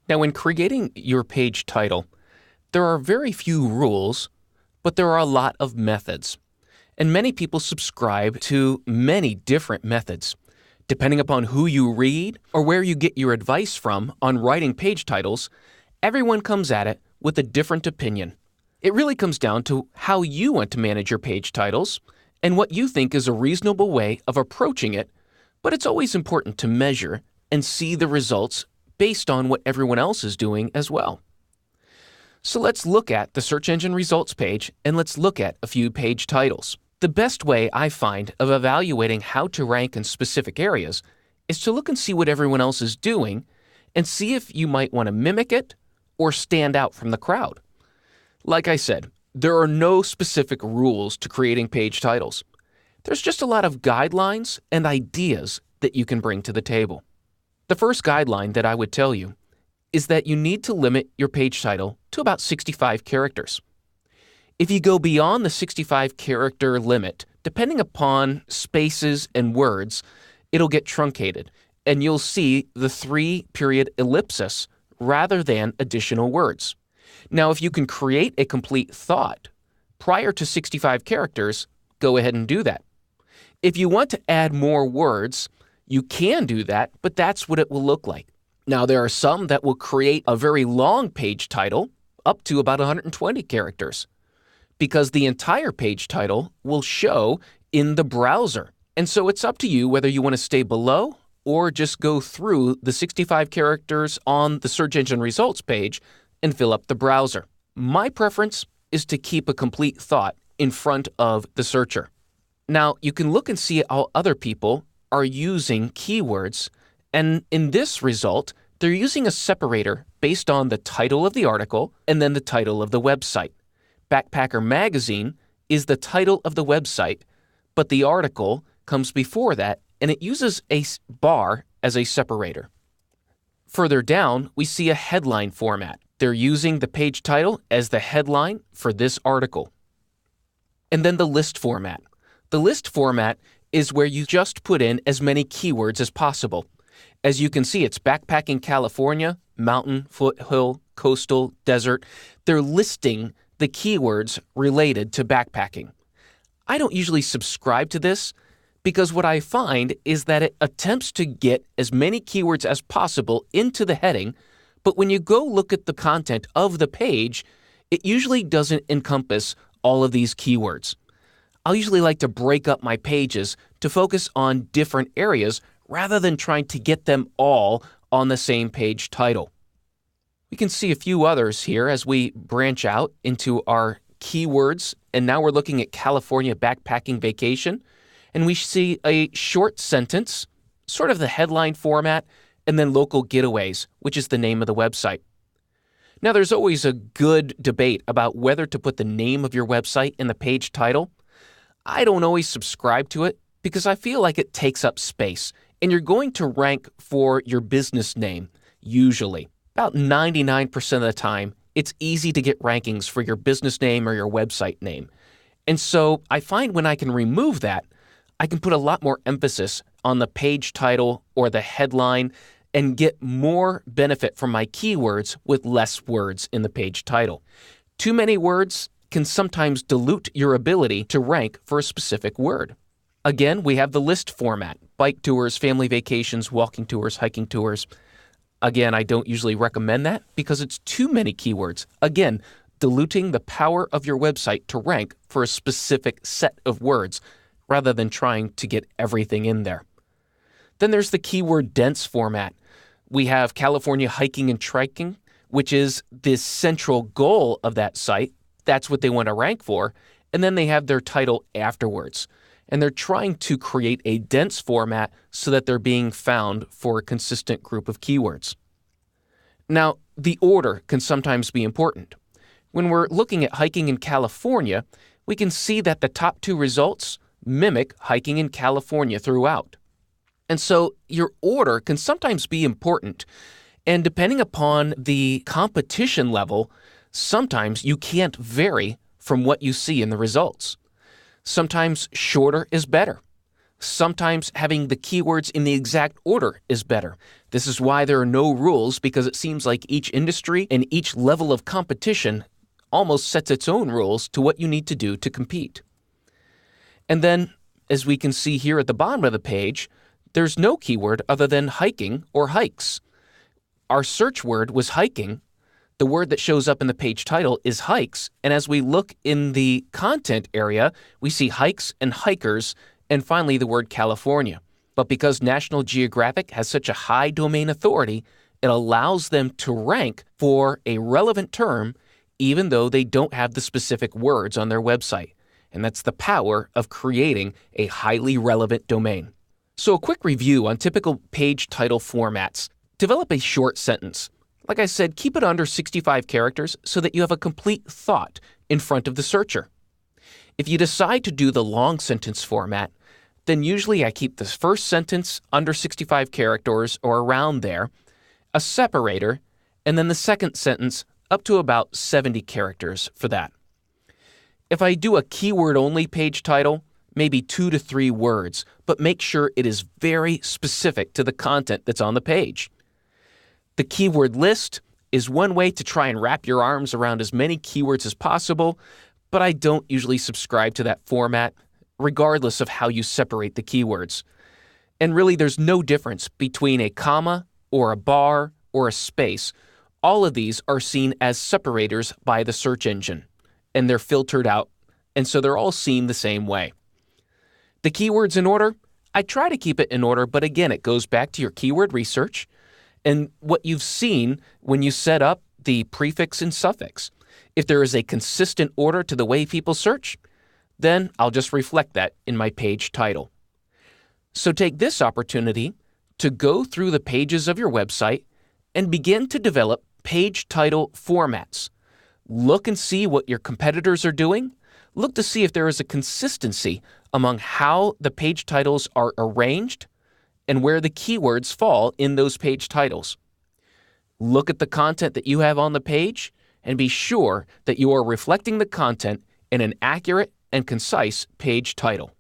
Now, when creating your page title, there are very few rules, but there are a lot of methods. And many people subscribe to many different methods. Depending upon who you read or where you get your advice from on writing page titles, everyone comes at it with a different opinion. It really comes down to how you want to manage your page titles and what you think is a reasonable way of approaching it, but it's always important to measure and see the results based on what everyone else is doing as well. So let's look at the search engine results page and let's look at a few page titles. The best way I find of evaluating how to rank in specific areas is to look and see what everyone else is doing and see if you might want to mimic it or stand out from the crowd. Like I said, there are no specific rules to creating page titles. There's just a lot of guidelines and ideas that you can bring to the table. The first guideline that I would tell you is that you need to limit your page title to about 65 characters. If you go beyond the 65 character limit, depending upon spaces and words, it'll get truncated, and you'll see the 3-period ellipsis rather than additional words. Now, if you can create a complete thought prior to 65 characters, go ahead and do that. If you want to add more words, you can do that, but that's what it will look like. Now, there are some that will create a very long page title, up to about 120 characters, because the entire page title will show in the browser. And so it's up to you whether you want to stay below or just go through the 65 characters on the search engine results page and fill up the browser. My preference is to keep a complete thought in front of the searcher. Now, you can look and see how other people are using keywords, and in this result, they're using a separator based on the title of the article and then the title of the website. Backpacker Magazine is the title of the website, but the article comes before that, and it uses a bar as a separator. Further down, we see a headline format. They're using the page title as the headline for this article. And then the list format. The list format is where you just put in as many keywords as possible. As you can see, it's backpacking California, mountain, foothill, coastal, desert. They're listing the keywords related to backpacking. I don't usually subscribe to this because what I find is that it attempts to get as many keywords as possible into the heading, but when you go look at the content of the page, it usually doesn't encompass all of these keywords. I'll usually like to break up my pages to focus on different areas rather than trying to get them all on the same page title. We can see a few others here as we branch out into our keywords, and now we're looking at California backpacking vacation, and we see a short sentence, sort of the headline format, and then local getaways, which is the name of the website. Now, there's always a good debate about whether to put the name of your website in the page title. I don't always subscribe to it because I feel like it takes up space, and you're going to rank for your business name, usually. About 99% of the time, it's easy to get rankings for your business name or your website name. And so I find when I can remove that, I can put a lot more emphasis on the page title or the headline and get more benefit from my keywords with less words in the page title. Too many words can sometimes dilute your ability to rank for a specific word. Again, we have the list format: bike tours, family vacations, walking tours, hiking tours. Again, I don't usually recommend that because it's too many keywords. Again, diluting the power of your website to rank for a specific set of words rather than trying to get everything in there. Then there's the keyword dense format. We have California hiking and trekking, which is the central goal of that site. That's what they want to rank for. And then they have their title afterwards. And they're trying to create a dense format so that they're being found for a consistent group of keywords. Now, the order can sometimes be important. When we're looking at hiking in California, we can see that the top 2 results mimic hiking in California throughout. And so your order can sometimes be important. And depending upon the competition level, sometimes you can't vary from what you see in the results. Sometimes shorter is better. Sometimes having the keywords in the exact order is better. This is why there are no rules, because it seems like each industry and each level of competition almost sets its own rules to what you need to do to compete. And then, as we can see here at the bottom of the page, there's no keyword other than hiking or hikes. Our search word was hiking. The word that shows up in the page title is hikes, and as we look in the content area, we see hikes and hikers, and finally the word California. But because National Geographic has such a high domain authority, it allows them to rank for a relevant term even though they don't have the specific words on their website. And that's the power of creating a highly relevant domain. So a quick review on typical page title formats. Develop a short sentence. Like I said, keep it under 65 characters so that you have a complete thought in front of the searcher. If you decide to do the long sentence format, then usually I keep the first sentence under 65 characters or around there, a separator, and then the second sentence up to about 70 characters for that. If I do a keyword-only page title, maybe 2 to 3 words, but make sure it is very specific to the content that's on the page. The keyword list is one way to try and wrap your arms around as many keywords as possible, but I don't usually subscribe to that format, regardless of how you separate the keywords. And really, there's no difference between a comma or a bar or a space. All of these are seen as separators by the search engine, and they're filtered out, and so they're all seen the same way. The keywords in order, I try to keep it in order, but again, it goes back to your keyword research and what you've seen when you set up the prefix and suffix. If there is a consistent order to the way people search, then I'll just reflect that in my page title. So take this opportunity to go through the pages of your website and begin to develop page title formats. Look and see what your competitors are doing. Look to see if there is a consistency among how the page titles are arranged and where the keywords fall in those page titles. Look at the content that you have on the page and be sure that you are reflecting the content in an accurate and concise page title.